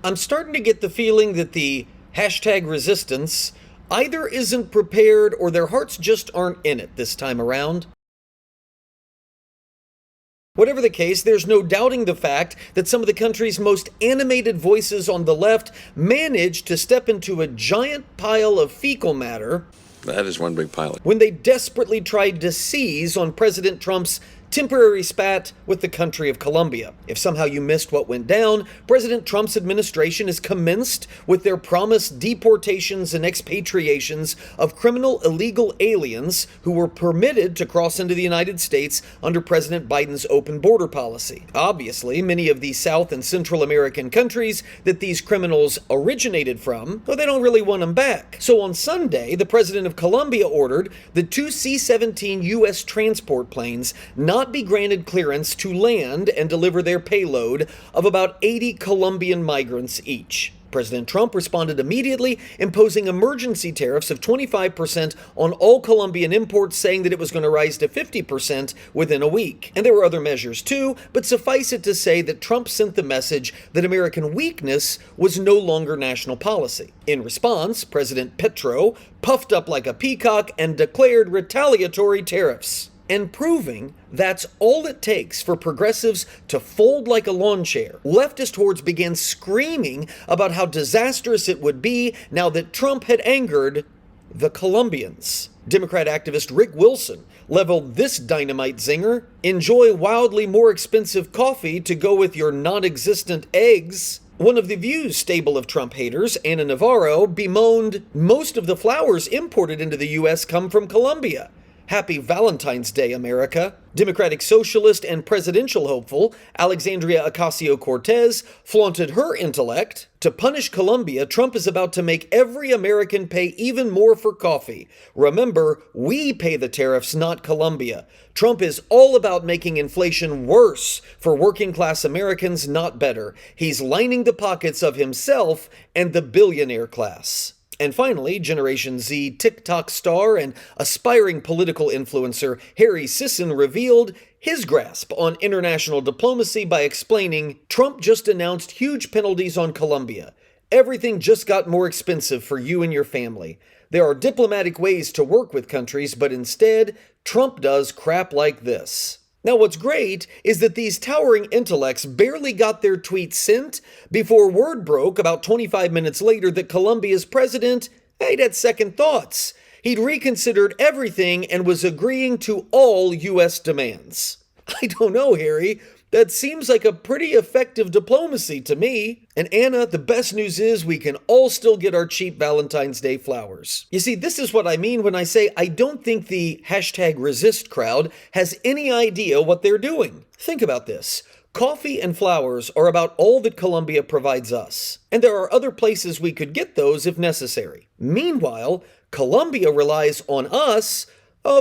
I'm starting to get the feeling that the hashtag resistance either isn't prepared or their hearts just aren't in it this time around. Whatever the case, there's no doubting the fact that some of the country's most animated voices on the left managed to step into a giant pile of fecal matter. That is one big pile. When they desperately tried to seize on President Trump's temporary spat with the country of Colombia. If somehow you missed what went down, President Trump's administration has commenced with their promised deportations and expatriations of criminal illegal aliens who were permitted to cross into the United States under President Biden's open border policy. Obviously, many of the South and Central American countries that these criminals originated from, well, they don't really want them back. So on Sunday, the president of Colombia ordered the two C-17 U.S. transport planes not be granted clearance to land and deliver their payload of about 80 Colombian migrants each. President Trump responded immediately, imposing emergency tariffs of 25% on all Colombian imports, saying that it was going to rise to 50% within a week. And there were other measures too, but suffice it to say that Trump sent the message that American weakness was no longer national policy. In response, President Petro puffed up like a peacock and declared retaliatory tariffs. And proving that's all it takes for progressives to fold like a lawn chair, leftist hordes began screaming about how disastrous it would be now that Trump had angered the Colombians. Democrat activist Rick Wilson leveled this dynamite zinger: enjoy wildly more expensive coffee to go with your non-existent eggs. One of the View's stable of Trump haters, Ana Navarro, bemoaned most of the flowers imported into the U.S. come from Colombia. Happy Valentine's Day, America. Democratic socialist and presidential hopeful Alexandria Ocasio-Cortez flaunted her intellect. To punish Colombia, Trump is about to make every American pay even more for coffee. Remember, we pay the tariffs, not Colombia. Trump is all about making inflation worse for working class Americans, not better. He's lining the pockets of himself and the billionaire class. And finally, Generation Z TikTok star and aspiring political influencer Harry Sisson revealed his grasp on international diplomacy by explaining, Trump just announced huge penalties on Colombia. Everything just got more expensive for you and your family. There are diplomatic ways to work with countries, but instead, Trump does crap like this. Now, what's great is that these towering intellects barely got their tweet sent before word broke about 25 minutes later that Colombia's president had second thoughts. He'd reconsidered everything and was agreeing to all U.S. demands. I don't know, Harry. That seems like a pretty effective diplomacy to me. And Anna, the best news is we can all still get our cheap Valentine's Day flowers. You see, this is what I mean when I say I don't think the hashtag resist crowd has any idea what they're doing. Think about this. Coffee and flowers are about all that Colombia provides us. And there are other places we could get those if necessary. Meanwhile, Colombia relies on us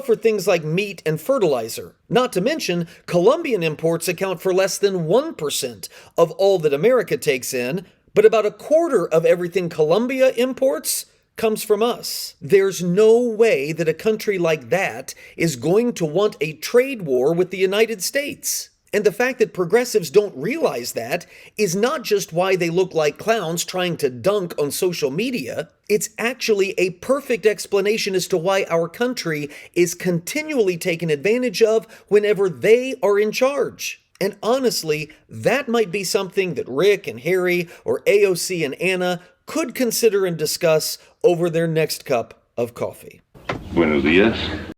for things like meat and fertilizer. Not to mention, Colombian imports account for less than 1% of all that America takes in, but about a quarter of everything Colombia imports comes from us. There's no way that a country like that is going to want a trade war with the United States. And the fact that progressives don't realize that is not just why they look like clowns trying to dunk on social media. It's actually a perfect explanation as to why our country is continually taken advantage of whenever they are in charge. And honestly, that might be something that Rick and Harry or AOC and Anna could consider and discuss over their next cup of coffee. Buenos días.